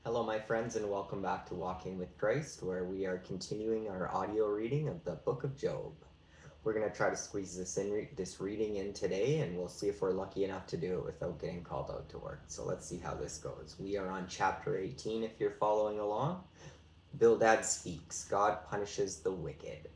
Hello, my friends, and welcome back to Walking with Christ, where we are continuing our audio reading of the Book of Job. We're going to try to squeeze this reading in today, and we'll see if we're lucky enough to do it without getting called out to work. So let's see how this goes. We are on chapter 18 if you're following along. Bildad speaks. God punishes the wicked.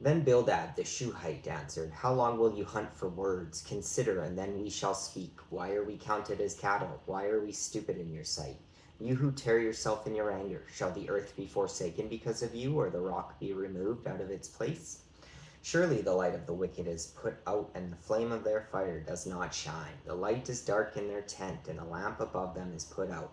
Then Bildad the Shuhite answered, How long will you hunt for words? Consider, and then we shall speak. Why are we counted as cattle? Why are we stupid in your sight? You who tear yourself in your anger, shall the earth be forsaken because of you, or the rock be removed out of its place? Surely the light of the wicked is put out, and the flame of their fire does not shine. The light is dark in their tent, and a lamp above them is put out.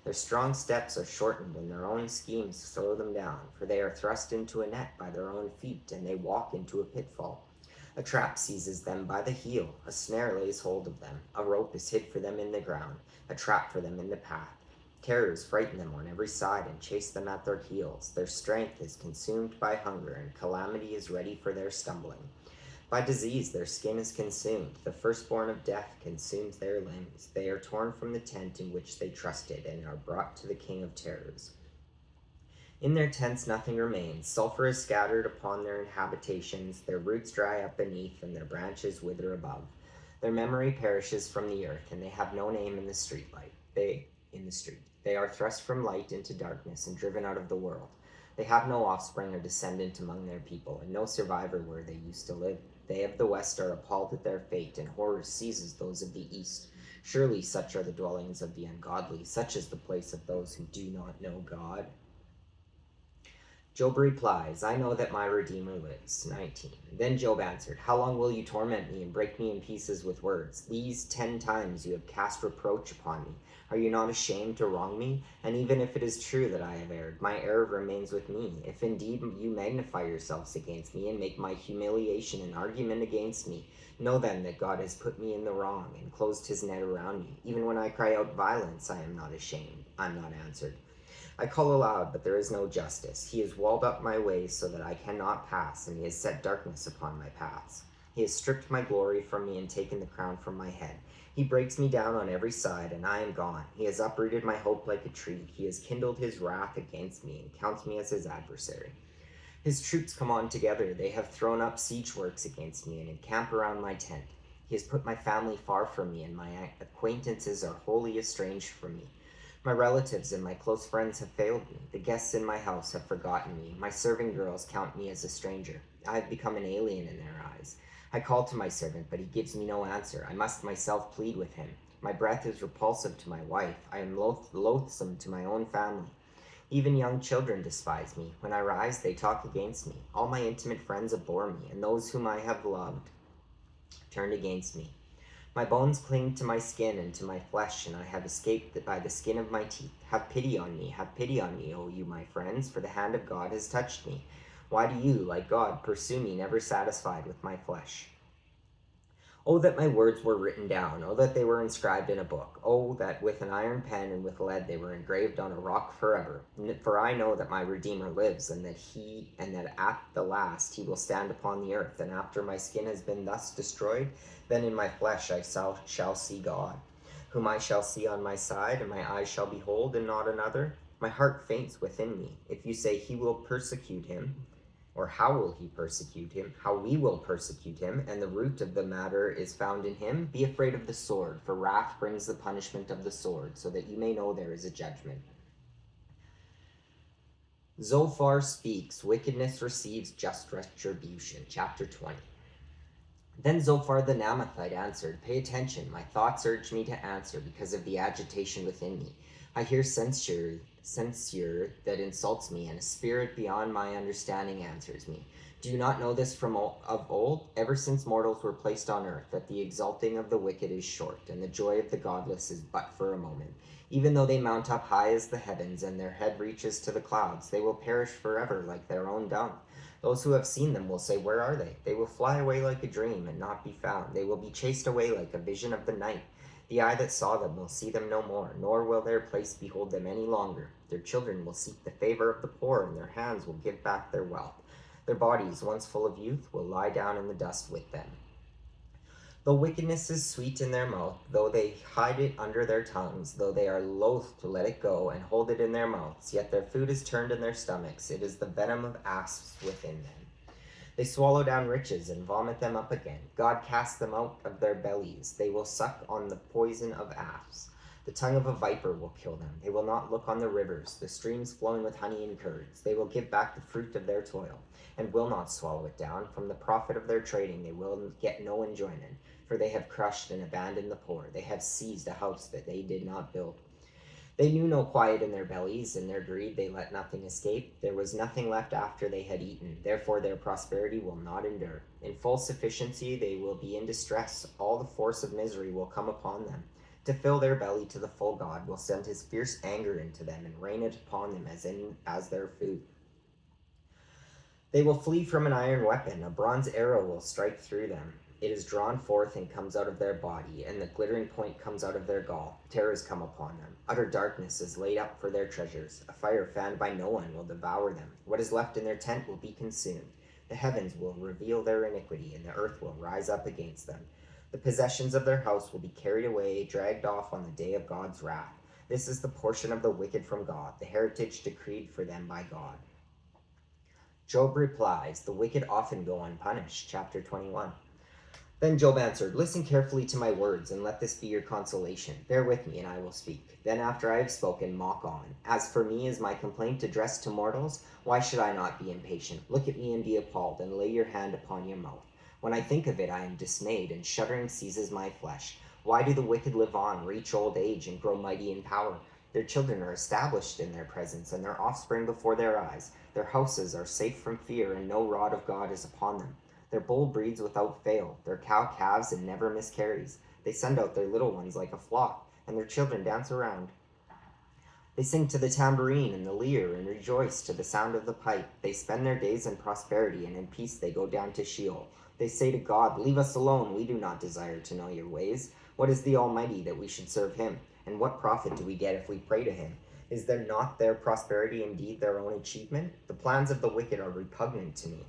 Their strong steps are shortened, and their own schemes throw them down, for they are thrust into a net by their own feet, and they walk into a pitfall. A trap seizes them by the heel, a snare lays hold of them, a rope is hid for them in the ground, a trap for them in the path. Terrors frighten them on every side and chase them at their heels. Their strength is consumed by hunger, and calamity is ready for their stumbling. By disease their skin is consumed. The firstborn of death consumes their limbs. They are torn from the tent in which they trusted, and are brought to the king of terrors. In their tents nothing remains. Sulfur is scattered upon their habitations. Their roots dry up beneath, and their branches wither above. Their memory perishes from the earth, and they have no name in the streetlight. They are thrust from light into darkness and driven out of the world. They have no offspring or descendant among their people, and no survivor where they used to live. They of the west are appalled at their fate, and horror seizes those of the east. Surely such are the dwellings of the ungodly, such is the place of those who do not know God. Job replies, I know that my Redeemer lives. 19. Then Job answered, How long will you torment me and break me in pieces with words? These 10 times you have cast reproach upon me. Are you not ashamed to wrong me? And even if it is true that I have erred, my error remains with me. If indeed you magnify yourselves against me and make my humiliation an argument against me, know then that God has put me in the wrong and closed his net around me. Even when I cry out violence, I am not ashamed. I'm not answered. I call aloud, but there is no justice. He has walled up my ways so that I cannot pass, and he has set darkness upon my paths. He has stripped my glory from me and taken the crown from my head. He breaks me down on every side, and I am gone. He has uprooted my hope like a tree. He has kindled his wrath against me and counts me as his adversary. His troops come on together. They have thrown up siege works against me and encamp around my tent. He has put my family far from me, and my acquaintances are wholly estranged from me. My relatives and my close friends have failed me. The guests in my house have forgotten me. My serving girls count me as a stranger. I have become an alien in their eyes. I call to my servant, but he gives me no answer. I must myself plead with him. My breath is repulsive to my wife. I am loathsome to my own family. Even young children despise me. When I rise, they talk against me. All my intimate friends abhor me, and those whom I have loved turned against me. My bones cling to my skin and to my flesh, and I have escaped by the skin of my teeth. Have pity on me, O you my friends, for the hand of God has touched me. Why do you, like God, pursue me, never satisfied with my flesh? Oh, that my words were written down. Oh, that they were inscribed in a book. Oh, that with an iron pen and with lead they were engraved on a rock forever. For I know that my Redeemer lives, and that at the last he will stand upon the earth. And after my skin has been thus destroyed, then in my flesh I shall see God, whom I shall see on my side, and my eyes shall behold, and not another. My heart faints within me. If you say he will persecute him, or how will he persecute him? How we will persecute him, and the root of the matter is found in him? Be afraid of the sword, for wrath brings the punishment of the sword, so that you may know there is a judgment. Zophar speaks, wickedness receives just retribution. Chapter 20. Then Zophar the Naamathite answered, Pay attention, my thoughts urge me to answer because of the agitation within me. I hear censure that insults me, and a spirit beyond my understanding answers me. Do you not know this from of old, ever since mortals were placed on earth, that the exulting of the wicked is short, and the joy of the godless is but for a moment? Even though they mount up high as the heavens, and their head reaches to the clouds, they will perish forever like their own dung. Those who have seen them will say, Where are they? They will fly away like a dream and not be found. They will be chased away like a vision of the night. The eye that saw them will see them no more, nor will their place behold them any longer. Their children will seek the favor of the poor, and their hands will give back their wealth. Their bodies, once full of youth, will lie down in the dust with them. Though wickedness is sweet in their mouth, though they hide it under their tongues, though they are loath to let it go and hold it in their mouths, yet their food is turned in their stomachs. It is the venom of asps within them. They swallow down riches and vomit them up again. God casts them out of their bellies. They will suck on the poison of asps. The tongue of a viper will kill them. They will not look on the rivers, the streams flowing with honey and curds. They will give back the fruit of their toil, and will not swallow it down. From the profit of their trading they will get no enjoyment, for they have crushed and abandoned the poor. They have seized a house that they did not build. They knew no quiet in their bellies. In their greed they let nothing escape. There was nothing left after they had eaten. Therefore their prosperity will not endure. In full sufficiency they will be in distress. All the force of misery will come upon them. To fill their belly to the full, God will send his fierce anger into them and rain it upon them as their food. They will flee from an iron weapon. A bronze arrow will strike through them. It is drawn forth and comes out of their body, and the glittering point comes out of their gall. Terrors come upon them. Utter darkness is laid up for their treasures. A fire fanned by no one will devour them. What is left in their tent will be consumed. The heavens will reveal their iniquity, and the earth will rise up against them. The possessions of their house will be carried away, dragged off on the day of God's wrath. This is the portion of the wicked from God, the heritage decreed for them by God. Job replies, the wicked often go unpunished. Chapter 21. Then Job answered, listen carefully to my words, and let this be your consolation. Bear with me, and I will speak. Then after I have spoken, mock on. As for me, is my complaint addressed to mortals? Why should I not be impatient? Look at me and be appalled, and lay your hand upon your mouth. When I think of it, I am dismayed, and shuddering seizes my flesh. Why do the wicked live on, reach old age, and grow mighty in power? Their children are established in their presence, and their offspring before their eyes. Their houses are safe from fear, and no rod of God is upon them. Their bull breeds without fail, their cow calves and never miscarries. They send out their little ones like a flock, and their children dance around. They sing to the tambourine and the lyre, and rejoice to the sound of the pipe. They spend their days in prosperity, and in peace they go down to Sheol. They say to God, leave us alone, we do not desire to know your ways. What is the Almighty that we should serve him? And what profit do we get if we pray to him? Is there not their prosperity indeed their own achievement? The plans of the wicked are repugnant to me.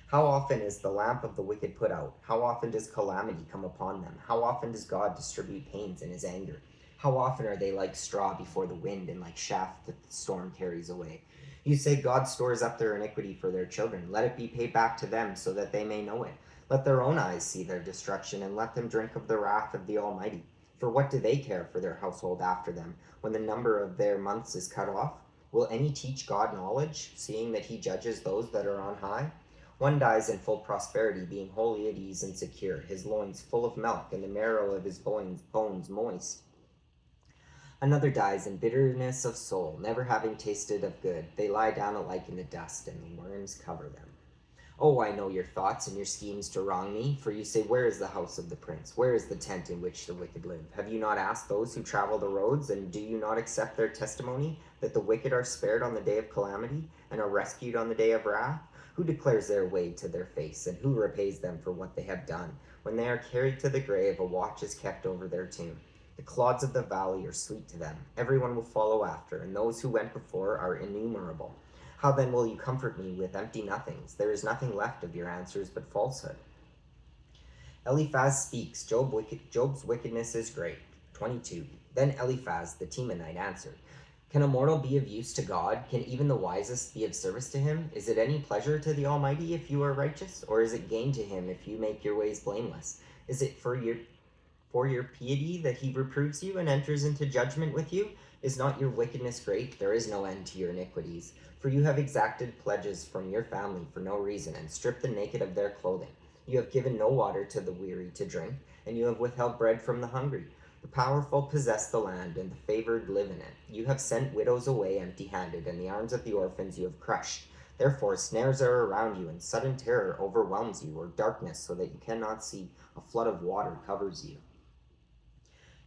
How often is the lamp of the wicked put out? How often does calamity come upon them? How often does God distribute pains in his anger? How often are they like straw before the wind, and like chaff that the storm carries away? You say God stores up their iniquity for their children. Let it be paid back to them, so that they may know it. Let their own eyes see their destruction, and let them drink of the wrath of the Almighty. For what do they care for their household after them, when the number of their months is cut off? Will any teach God knowledge, seeing that he judges those that are on high? One dies in full prosperity, being wholly at ease and secure, his loins full of milk, and the marrow of his bones moist. Another dies in bitterness of soul, never having tasted of good. They lie down alike in the dust, and the worms cover them. Oh, I know your thoughts and your schemes to wrong me, for you say, where is the house of the prince? Where is the tent in which the wicked live? Have you not asked those who travel the roads, and do you not accept their testimony, that the wicked are spared on the day of calamity, and are rescued on the day of wrath? Who declares their way to their face, and who repays them for what they have done? When they are carried to the grave, a watch is kept over their tomb. The clods of the valley are sweet to them. Everyone will follow after, and those who went before are innumerable. How then will you comfort me with empty nothings? There is nothing left of your answers but falsehood. Eliphaz speaks, Job's wickedness is great. 22. Then Eliphaz the Temanite answered, can a mortal be of use to God? Can even the wisest be of service to him? Is it any pleasure to the Almighty if you are righteous? Or is it gain to him if you make your ways blameless? Is it for your piety that he reproves you and enters into judgment with you? Is not your wickedness great? There is no end to your iniquities. For you have exacted pledges from your family for no reason, and stripped the naked of their clothing. You have given no water to the weary to drink, and you have withheld bread from the hungry. The powerful possess the land, and the favored live in it. You have sent widows away empty-handed, and the arms of the orphans you have crushed. Therefore snares are around you, and sudden terror overwhelms you, or darkness so that you cannot see. A flood of water covers you.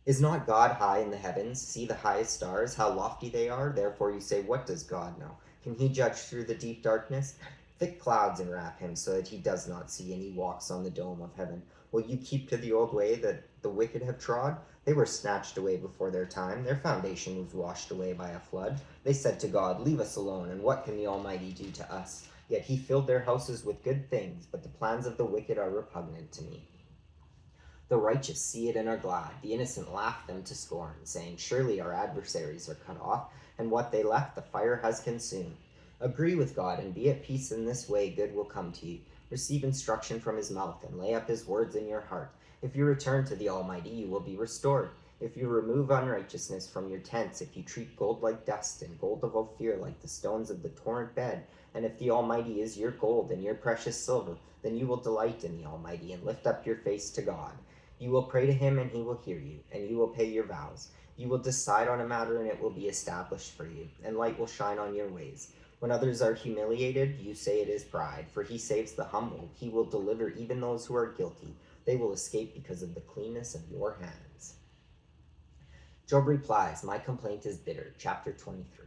Is not God high in the heavens? See the highest stars, how lofty they are. Therefore you say, what does God know? Can he judge through the deep darkness? Thick clouds enwrap him, so that he does not see, and he walks on the dome of heaven. Will you keep to the old way that the wicked have trod? They were snatched away before their time. Their foundation was washed away by a flood. They said to God, leave us alone, and what can the Almighty do to us? Yet he filled their houses with good things, but the plans of the wicked are repugnant to me. The righteous see it and are glad. The innocent laugh them to scorn, saying, surely our adversaries are cut off, and what they left the fire has consumed. Agree with God and be at peace. In this way good will come to you. Receive instruction from his mouth and lay up his words in your heart. If you return to the Almighty, you will be restored. If you remove unrighteousness from your tents, if you treat gold like dust and gold of Ophir like the stones of the torrent bed, and if the Almighty is your gold and your precious silver, then you will delight in the Almighty and lift up your face to God. You will pray to him and he will hear you, and you will pay your vows. You will decide on a matter and it will be established for you, and light will shine on your ways. When others are humiliated, you say it is pride, for he saves the humble. He will deliver even those who are guilty. They will escape because of the cleanness of your hands. Job replies, my complaint is bitter. Chapter 23.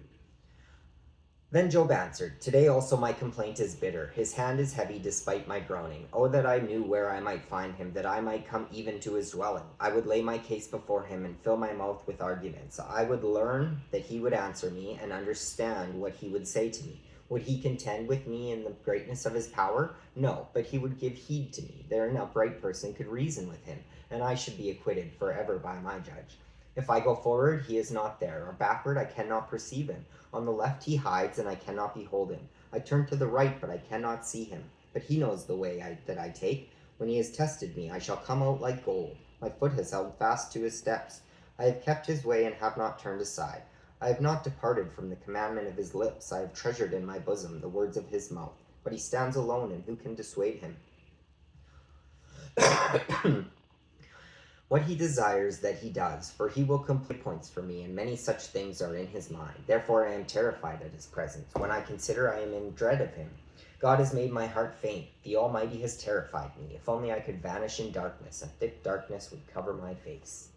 Then Job answered, today also my complaint is bitter. His hand is heavy despite my groaning. Oh, that I knew where I might find him, that I might come even to his dwelling. I would lay my case before him and fill my mouth with arguments. I would learn that he would answer me and understand what he would say to me. Would he contend with me in the greatness of his power? No, but he would give heed to me. There an upright person could reason with him, and I should be acquitted forever by my judge. If I go forward, he is not there, or backward, I cannot perceive him. On the left he hides, and I cannot behold him. I turn to the right, but I cannot see him. But he knows the way that I take. When he has tested me, I shall come out like gold. My foot has held fast to his steps. I have kept his way and have not turned aside. I have not departed from the commandment of his lips. I have treasured in my bosom the words of his mouth. But he stands alone, and who can dissuade him? What he desires that he does, for he will complete points for me, and many such things are in his mind. Therefore I am terrified at his presence. When I consider, I am in dread of him. God has made my heart faint. The Almighty has terrified me. If only I could vanish in darkness, a thick darkness would cover my face.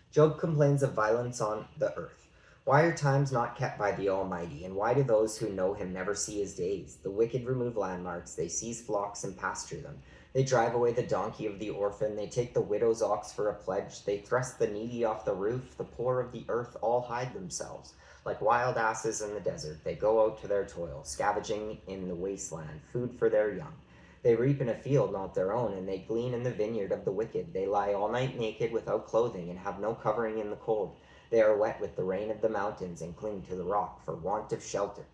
Job complains of violence on the earth. Why are times not kept by the Almighty, and why do those who know him never see his days? The wicked remove landmarks, they seize flocks and pasture them. They drive away the donkey of the orphan, they take the widow's ox for a pledge, they thrust the needy off the roof, the poor of the earth all hide themselves. Like wild asses in the desert, they go out to their toil, scavenging in the wasteland, food for their young. They reap in a field not their own, and they glean in the vineyard of the wicked. They lie all night naked without clothing, and have no covering in the cold. They are wet with the rain of the mountains, and cling to the rock for want of shelter.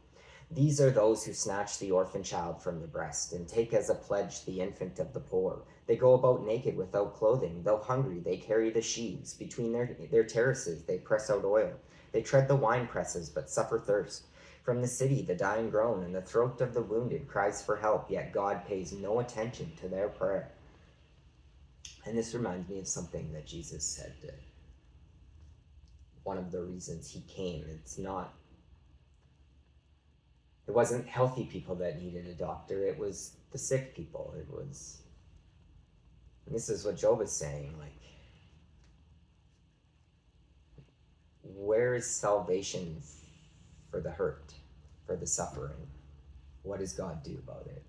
These are those who snatch the orphan child from the breast, and take as a pledge the infant of the poor. They go about naked without clothing. Though hungry, they carry the sheaves. Between their terraces, they press out oil. They tread the wine presses, but suffer thirst. From the city, the dying groan, and the throat of the wounded cries for help, yet God pays no attention to their prayer. And this reminds me of something that Jesus said. One of the reasons he came, it wasn't healthy people that needed a doctor, it was the sick people. And this is what Job is saying, like, where is salvation for the hurt, for the suffering? What does God do about it?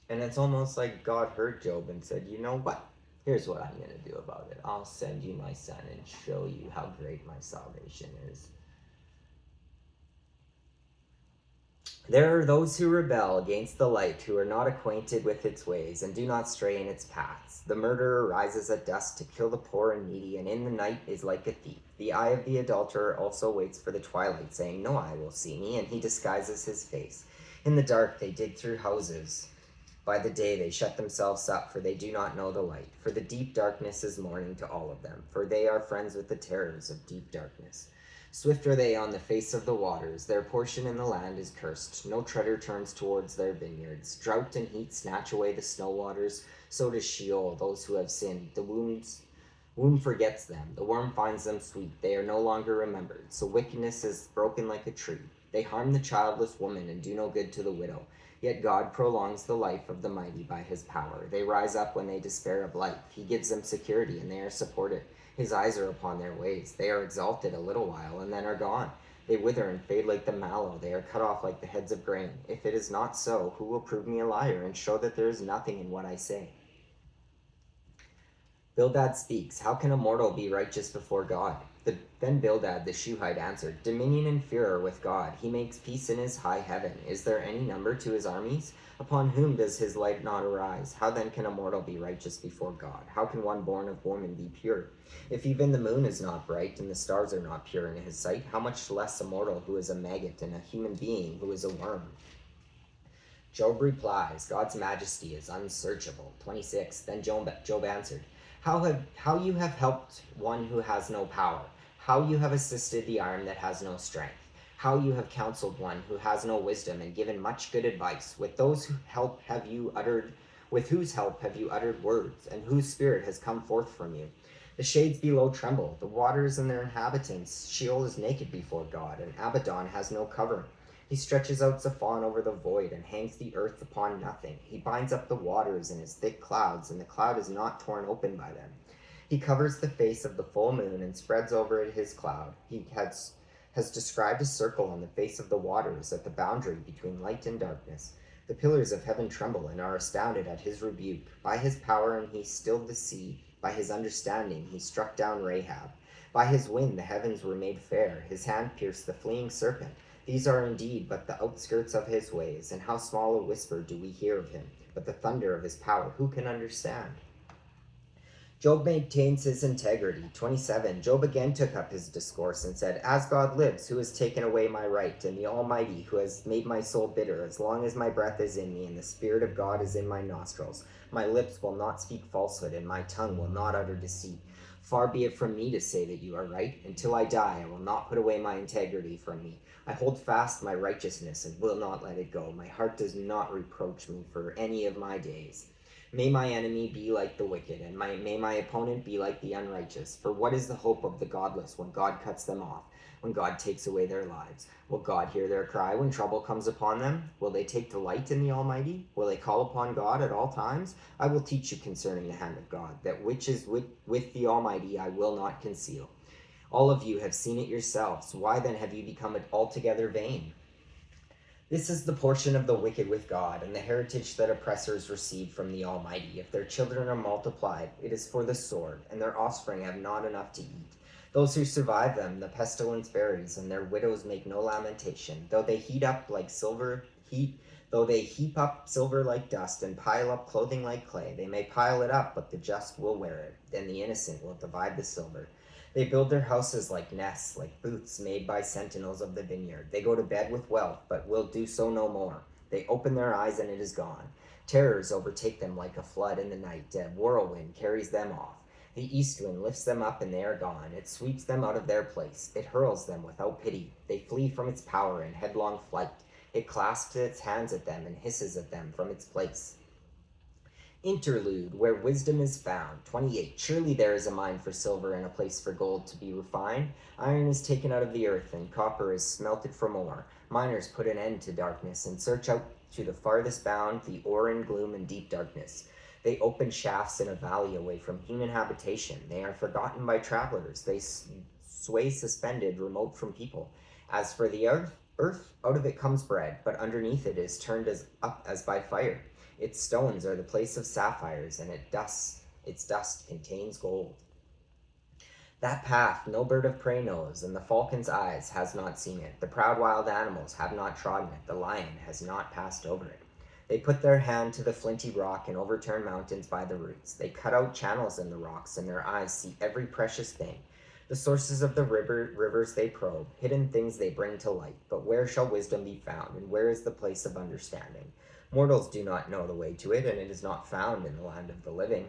And it's almost like God heard Job and said, you know what? Here's what I'm going to do about it. I'll send you my son and show you how great my salvation is. There are those who rebel against the light, who are not acquainted with its ways, and do not stray in its paths. The murderer rises at dusk to kill the poor and needy, and in the night is like a thief. The eye of the adulterer also waits for the twilight, saying, no eye will see me, and he disguises his face. In the dark they dig through houses. By the day they shut themselves up, for they do not know the light. For the deep darkness is morning to all of them, for they are friends with the terrors of deep darkness. Swift are they on the face of the waters. Their portion in the land is cursed. No treader turns towards their vineyards. Drought and heat snatch away the snow waters. So does Sheol, those who have sinned. The womb forgets them. The worm finds them sweet. They are no longer remembered. So wickedness is broken like a tree. They harm the childless woman and do no good to the widow. Yet God prolongs the life of the mighty by his power. They rise up when they despair of life. He gives them security, and they are supported. His eyes are upon their ways. They are exalted a little while, and then are gone. They wither and fade like the mallow. They are cut off like the heads of grain. If it is not so, who will prove me a liar and show that there is nothing in what I say? Bildad speaks. How can a mortal be righteous before God? Then Bildad the Shuhite answered, Dominion and fear are with God. He makes peace in his high heaven. Is there any number to his armies? Upon whom does his light not arise? How then can a mortal be righteous before God? How can one born of woman be pure? If even the moon is not bright and the stars are not pure in his sight, how much less a mortal who is a maggot and a human being who is a worm? Job replies, God's majesty is unsearchable. 26. Then Job answered, How you have helped one who has no power, how you have assisted the arm that has no strength, how you have counseled one who has no wisdom and given much good advice. With whose help have you uttered words, and whose spirit has come forth from you? The shades below tremble, the waters and their inhabitants. Sheol is naked before God, and Abaddon has no covering. He stretches out Zaphon over the void and hangs the earth upon nothing. He binds up the waters in his thick clouds, and the cloud is not torn open by them. He covers the face of the full moon and spreads over it his cloud. He has described a circle on the face of the waters at the boundary between light and darkness. The pillars of heaven tremble and are astounded at his rebuke. By his power and he stilled the sea. By his understanding he struck down Rahab. By his wind the heavens were made fair. His hand pierced the fleeing serpent. These are indeed but the outskirts of his ways, and how small a whisper do we hear of him. But the thunder of his power, who can understand? Job maintains his integrity. 27. Job again took up his discourse and said, As God lives, who has taken away my right, and the Almighty, who has made my soul bitter, as long as my breath is in me, and the Spirit of God is in my nostrils, my lips will not speak falsehood, and my tongue will not utter deceit. Far be it from me to say that you are right. Until I die, I will not put away my integrity from me. I hold fast my righteousness and will not let it go. My heart does not reproach me for any of my days. May my enemy be like the wicked, and may my opponent be like the unrighteous. For what is the hope of the godless when God cuts them off, when God takes away their lives? Will God hear their cry when trouble comes upon them? Will they take delight in the Almighty? Will they call upon God at all times? I will teach you concerning the hand of God, that which is with the Almighty I will not conceal. All of you have seen it yourselves. Why then have you become altogether vain? This is the portion of the wicked with God, and the heritage that oppressors receive from the Almighty. If their children are multiplied, it is for the sword, and their offspring have not enough to eat. Those who survive them, the pestilence buries, and their widows make no lamentation. Though they heap up silver like dust, and pile up clothing like clay, they may pile it up, but the just will wear it, and the innocent will divide the silver. They build their houses like nests, like booths made by sentinels of the vineyard. They go to bed with wealth, but will do so no more. They open their eyes, and it is gone. Terrors overtake them like a flood in the night. A whirlwind carries them off. The east wind lifts them up, and they are gone. It sweeps them out of their place. It hurls them without pity. They flee from its power in headlong flight. It clasps its hands at them and hisses at them from its place. Interlude, where wisdom is found. 28. Surely there is a mine for silver and a place for gold to be refined. Iron is taken out of the earth, and copper is smelted from ore. Miners put an end to darkness and search out to the farthest bound the ore in gloom and deep darkness. They open shafts in a valley away from human habitation. They are forgotten by travelers. They sway suspended, remote from people. As for the earth, out of it comes bread, but underneath it is turned up as by fire. Its stones are the place of sapphires, and its dust contains gold. That path no bird of prey knows, and the falcon's eyes has not seen it. The proud wild animals have not trodden it. The lion has not passed over it. They put their hand to the flinty rock and overturn mountains by the roots. They cut out channels in the rocks, and their eyes see every precious thing. The sources of the rivers they probe, hidden things they bring to light. But where shall wisdom be found, and where is the place of understanding? Mortals do not know the way to it, and it is not found in the land of the living.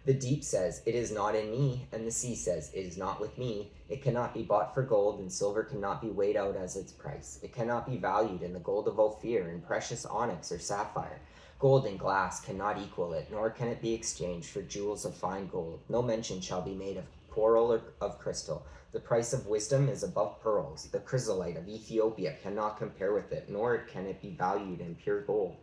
The deep says, It is not in me, and the sea says, It is not with me. It cannot be bought for gold, and silver cannot be weighed out as its price. It cannot be valued in the gold of Ophir, and precious onyx or sapphire. Gold and glass cannot equal it, nor can it be exchanged for jewels of fine gold. No mention shall be made of coral or of crystal. The price of wisdom is above pearls. The chrysolite of Ethiopia cannot compare with it, nor can it be valued in pure gold.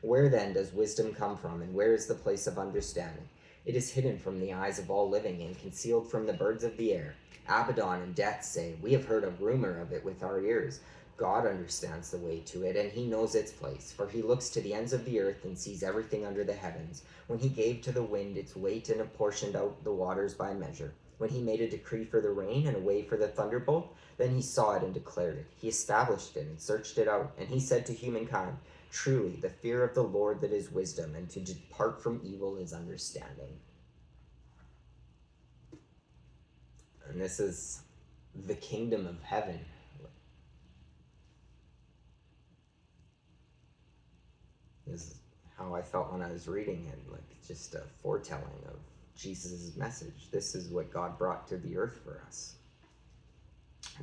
Where then does wisdom come from, and where is the place of understanding? It is hidden from the eyes of all living, and concealed from the birds of the air. Abaddon and Death say, We have heard a rumor of it with our ears. God understands the way to it, and he knows its place, for he looks to the ends of the earth and sees everything under the heavens. When he gave to the wind its weight and apportioned out the waters by measure, when he made a decree for the rain and a way for the thunderbolt, then he saw it and declared it. He established it and searched it out, and he said to humankind, truly, the fear of the Lord that is wisdom, and to depart from evil is understanding. And this is the kingdom of heaven. This is how I felt when I was reading it, like just a foretelling of Jesus' message. This is what God brought to the earth for us.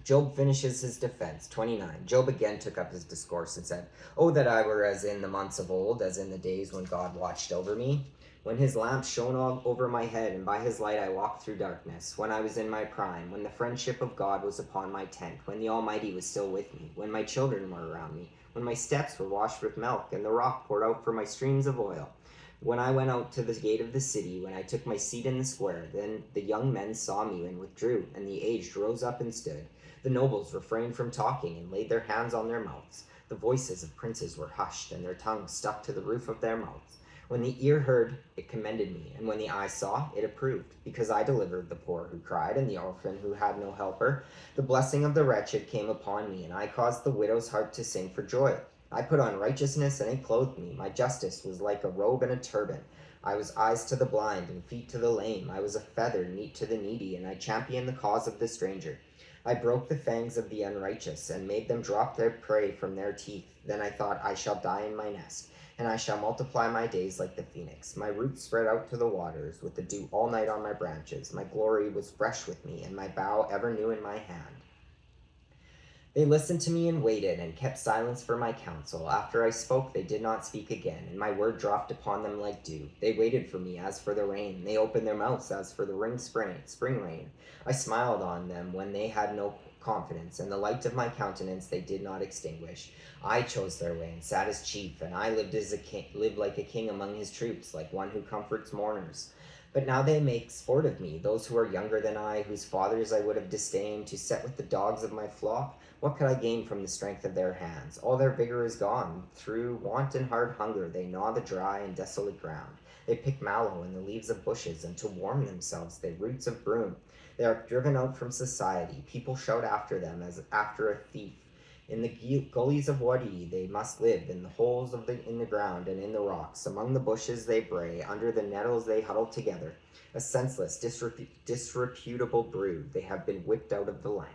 Job finishes his defense. 29. Job again took up his discourse and said, "Oh, that I were as in the months of old, as in the days when God watched over me, when his lamp shone all over my head, and by his light I walked through darkness, when I was in my prime, when the friendship of God was upon my tent, when the Almighty was still with me, when my children were around me, when my steps were washed with milk, and the rock poured out for my streams of oil. When I went out to the gate of the city, when I took my seat in the square, then the young men saw me and withdrew, and the aged rose up and stood. The nobles refrained from talking and laid their hands on their mouths. The voices of princes were hushed, and their tongues stuck to the roof of their mouths. When the ear heard, it commended me, and when the eye saw, it approved, because I delivered the poor who cried, and the orphan who had no helper. The blessing of the wretched came upon me, and I caused the widow's heart to sing for joy. I put on righteousness, and it clothed me. My justice was like a robe and a turban. I was eyes to the blind, and feet to the lame. I was a feather, meat to the needy, and I championed the cause of the stranger. I broke the fangs of the unrighteous, and made them drop their prey from their teeth. Then I thought, I shall die in my nest, and I shall multiply my days like the phoenix. My roots spread out to the waters, with the dew all night on my branches. My glory was fresh with me, and my bough ever new in my hand. They listened to me and waited, and kept silence for my counsel. After I spoke, they did not speak again, and my word dropped upon them like dew. They waited for me as for the rain. They opened their mouths as for the spring rain. I smiled on them when they had no confidence, and the light of my countenance they did not extinguish. I chose their way and sat as chief, and I lived like a king among his troops, like one who comforts mourners. But now they make sport of me, those who are younger than I, whose fathers I would have disdained, to set with the dogs of my flock. What could I gain from the strength of their hands? All their vigor is gone. Through want and hard hunger they gnaw the dry and desolate ground. They pick mallow and the leaves of bushes, and to warm themselves they roots of broom. They are driven out from society. People shout after them as after a thief. In the gullies of Wadi they must live, in the holes in the ground and in the rocks. Among the bushes they bray, under the nettles they huddle together. A senseless, disreputable brood, they have been whipped out of the land.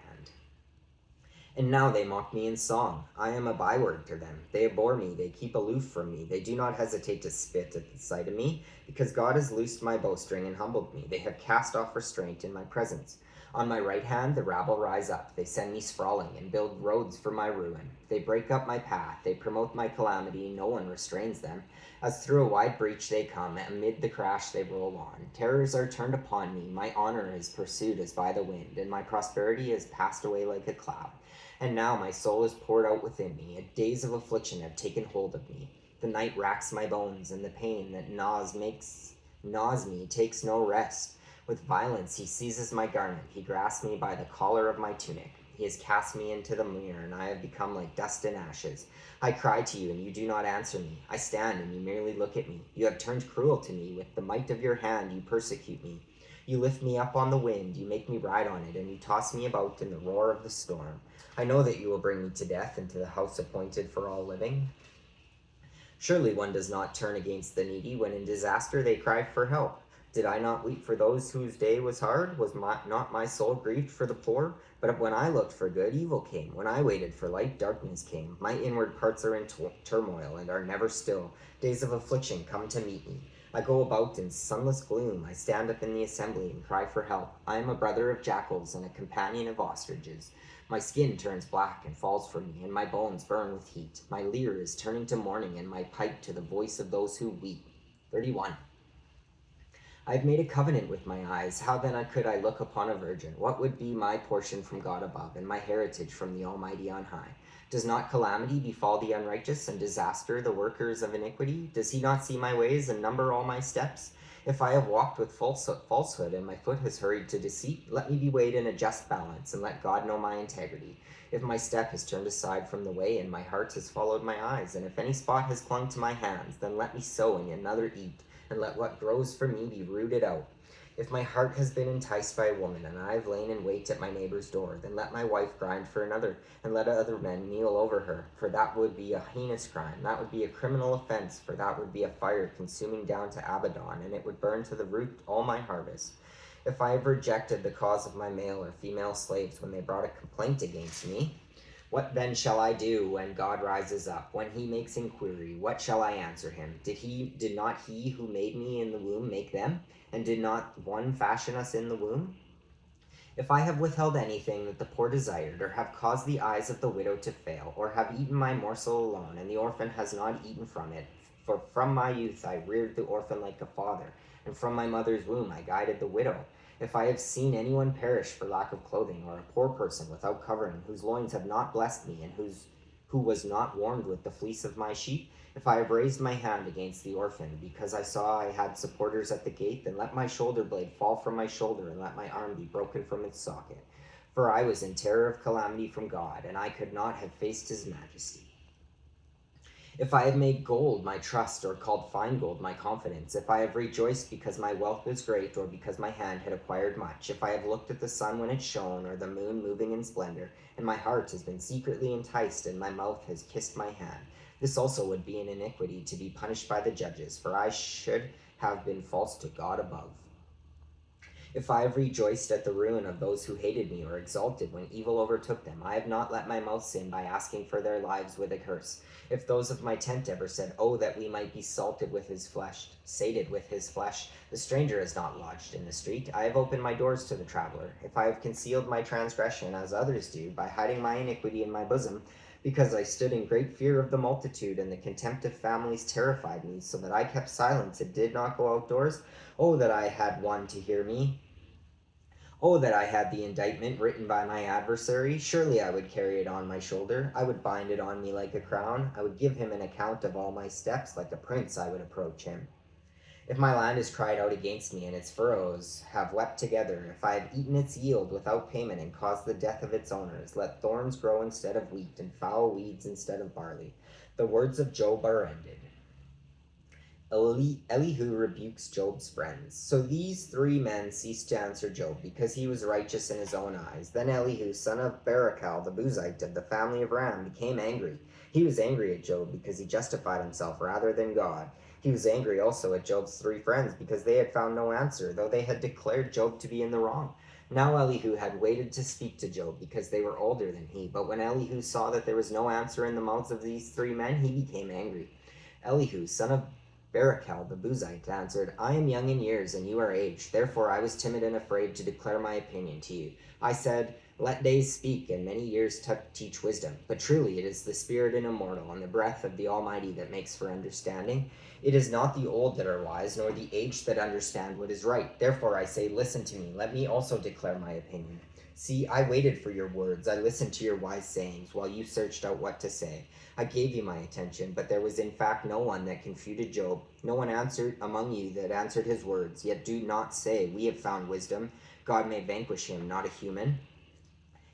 And now they mock me in song. I am a byword to them. They abhor me, they keep aloof from me. They do not hesitate to spit at the sight of me, because God has loosed my bowstring and humbled me. They have cast off restraint in my presence. On my right hand the rabble rise up. They send me sprawling and build roads for my ruin. They break up my path. They promote my calamity. No one restrains them. As through a wide breach they come. Amid the crash they roll on. Terrors are turned upon me. My honor is pursued as by the wind, and my prosperity is passed away like a cloud. And now my soul is poured out within me. Days of affliction have taken hold of me. The night racks my bones, and the pain that gnaws me takes no rest. With violence he seizes my garment. He grasps me by the collar of my tunic. He has cast me into the mirror, and I have become like dust and ashes. I cry to you, and you do not answer me. I stand, and you merely look at me. You have turned cruel to me. With the might of your hand you persecute me. You lift me up on the wind. You make me ride on it, and you toss me about in the roar of the storm. I know that you will bring me to death, into the house appointed for all living. Surely one does not turn against the needy when in disaster they cry for help. Did I not weep for those whose day was hard? Was not my soul grieved for the poor? But when I looked for good, evil came. When I waited for light, darkness came. My inward parts are in turmoil and are never still. Days of affliction come to meet me. I go about in sunless gloom. I stand up in the assembly and cry for help. I am a brother of jackals and a companion of ostriches. My skin turns black and falls from me, and my bones burn with heat. My lyre is turning to mourning, and my pipe to the voice of those who weep. 31. I have made a covenant with my eyes. How then could I look upon a virgin? What would be my portion from God above, and my heritage from the Almighty on high? Does not calamity befall the unrighteous, and disaster the workers of iniquity? Does he not see my ways and number all my steps? If I have walked with falsehood and my foot has hurried to deceit, let me be weighed in a just balance, and let God know my integrity. If my step has turned aside from the way, and my heart has followed my eyes, and if any spot has clung to my hands, then let me sow and another eat, and let what grows for me be rooted out. If my heart has been enticed by a woman, and I have lain in wait at my neighbor's door, then let my wife grind for another, and let other men kneel over her. For that would be a heinous crime, that would be a criminal offense, for that would be a fire consuming down to Abaddon, and it would burn to the root all my harvest. If I have rejected the cause of my male or female slaves when they brought a complaint against me, what then shall I do when God rises up? When he makes inquiry, what shall I answer him? Did not he who made me in the womb make them? And did not one fashion us in the womb? If I have withheld anything that the poor desired, or have caused the eyes of the widow to fail, or have eaten my morsel alone, and the orphan has not eaten from it, for from my youth I reared the orphan like a father, and from my mother's womb I guided the widow. If I have seen anyone perish for lack of clothing, or a poor person without covering, whose loins have not blessed me, and who was not warmed with the fleece of my sheep, if I have raised my hand against the orphan, because I saw I had supporters at the gate, then let my shoulder blade fall from my shoulder, and let my arm be broken from its socket. For I was in terror of calamity from God, and I could not have faced his majesty. If I have made gold my trust, or called fine gold my confidence, if I have rejoiced because my wealth was great, or because my hand had acquired much, if I have looked at the sun when it shone, or the moon moving in splendor, and my heart has been secretly enticed, and my mouth has kissed my hand, this also would be an iniquity to be punished by the judges, for I should have been false to God above. If I have rejoiced at the ruin of those who hated me, or exulted when evil overtook them, I have not let my mouth sin by asking for their lives with a curse. If those of my tent ever said, "Oh, that we might be salted with his flesh, sated with his flesh," the stranger has not lodged in the street. I have opened my doors to the traveler. If I have concealed my transgression, as others do, by hiding my iniquity in my bosom, because I stood in great fear of the multitude, and the contempt of families terrified me, so that I kept silence and did not go outdoors, oh, that I had one to hear me. Oh, that I had the indictment written by my adversary. Surely I would carry it on my shoulder. I would bind it on me like a crown. I would give him an account of all my steps. Like a prince I would approach him. If my land has cried out against me, and its furrows have wept together, if I have eaten its yield without payment, and caused the death of its owners, let thorns grow instead of wheat, and foul weeds instead of barley. The words of Job are ended. Elihu rebukes Job's friends. So these three men ceased to answer Job, because he was righteous in his own eyes. Then Elihu, son of Barachel, the Buzite of the family of Ram, became angry. He was angry at Job because he justified himself rather than God. He was angry also at Job's three friends because they had found no answer, though they had declared Job to be in the wrong. Now Elihu had waited to speak to Job because they were older than he. But when Elihu saw that there was no answer in the mouths of these three men, he became angry. Elihu, son of Barachel the Buzite answered, I am young in years, and you are aged. Therefore I was timid and afraid to declare my opinion to you. I said, let days speak, and many years teach wisdom. But truly it is the spirit and immortal, and the breath of the Almighty that makes for understanding. It is not the old that are wise, nor the aged that understand what is right. Therefore I say, listen to me. Let me also declare my opinion. See, I waited for your words. I listened to your wise sayings, while you searched out what to say. I gave you my attention, but there was in fact no one that confuted Job. No one answered among you that answered his words. Yet do not say, we have found wisdom. God may vanquish him, not a human.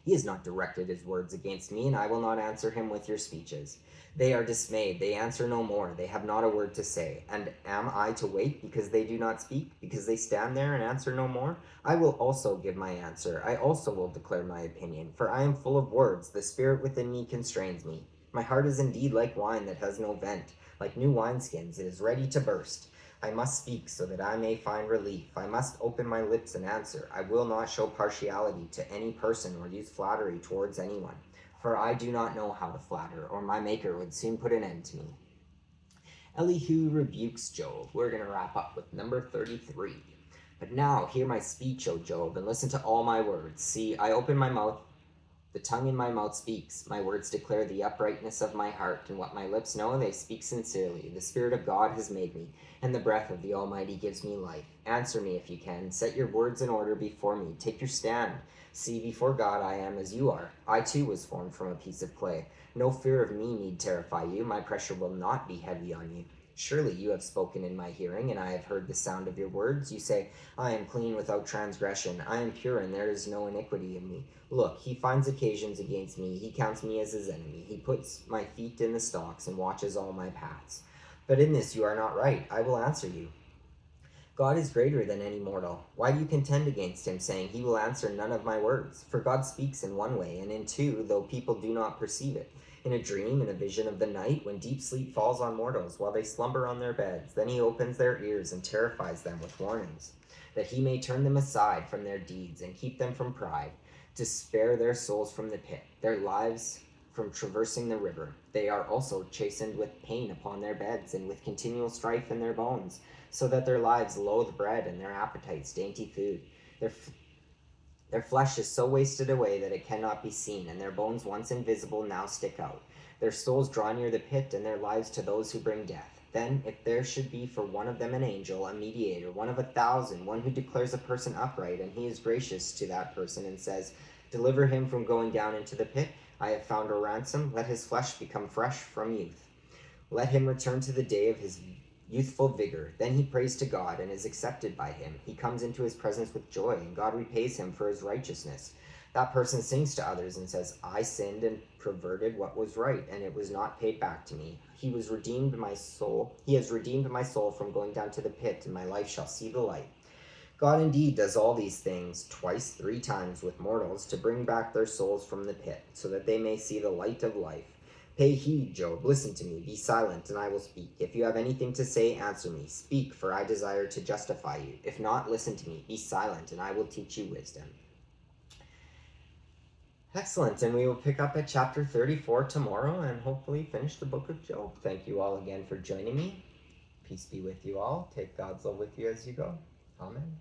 He has not directed his words against me, and I will not answer him with your speeches. They are dismayed, they answer no more, they have not a word to say. And am I to wait because they do not speak, because they stand there and answer no more? I will also give my answer, I also will declare my opinion, for I am full of words, the spirit within me constrains me. My heart is indeed like wine that has no vent, like new wineskins, it is ready to burst. I must speak so that I may find relief. I must open my lips and answer. I will not show partiality to any person or use flattery towards anyone, for I do not know how to flatter, or my Maker would soon put an end to me. Elihu rebukes Job. We're going to wrap up with number 33. But now hear my speech, O Job, and listen to all my words. See, I open my mouth. The tongue in my mouth speaks. My words declare the uprightness of my heart, and what my lips know, they speak sincerely. The Spirit of God has made me, and the breath of the Almighty gives me life. Answer me if you can. Set your words in order before me. Take your stand. See, before God I am as you are. I too was formed from a piece of clay. No fear of me need terrify you. My pressure will not be heavy on you. Surely you have spoken in my hearing, and I have heard the sound of your words. You say, I am clean without transgression. I am pure, and there is no iniquity in me. Look, he finds occasions against me. He counts me as his enemy. He puts my feet in the stocks and watches all my paths. But in this you are not right. I will answer you. God is greater than any mortal. Why do you contend against him, saying, He will answer none of my words? For God speaks in one way, and in two, though people do not perceive it. In a dream, in a vision of the night, when deep sleep falls on mortals, while they slumber on their beds, then he opens their ears and terrifies them with warnings, that he may turn them aside from their deeds and keep them from pride, to spare their souls from the pit, their lives from traversing the river. They are also chastened with pain upon their beds, and with continual strife in their bones, so that their lives loathe bread, and their appetites dainty food. Their flesh is so wasted away that it cannot be seen, and their bones once invisible now stick out. Their souls draw near the pit, and their lives to those who bring death. Then, if there should be for one of them an angel, a mediator, one of 1,000, one who declares a person upright, and he is gracious to that person, and says, Deliver him from going down into the pit, I have found a ransom, let his flesh become fresh from youth. Let him return to the day of his youthful vigor. Then he prays to God and is accepted by him. He comes into his presence with joy, and God repays him for his righteousness. That person sings to others and says, I sinned and perverted what was right, and it was not paid back to me. He has redeemed my soul from going down to the pit, and my life shall see the light. God indeed does all these things twice, 3 times with mortals, to bring back their souls from the pit, so that they may see the light of life. Pay heed, Job, listen to me, be silent, and I will speak. If you have anything to say, answer me. Speak, for I desire to justify you. If not, listen to me, be silent, and I will teach you wisdom. Excellent, and we will pick up at chapter 34 tomorrow, and hopefully finish the book of Job. Thank you all again for joining me. Peace be with you all. Take God's love with you as you go. Amen.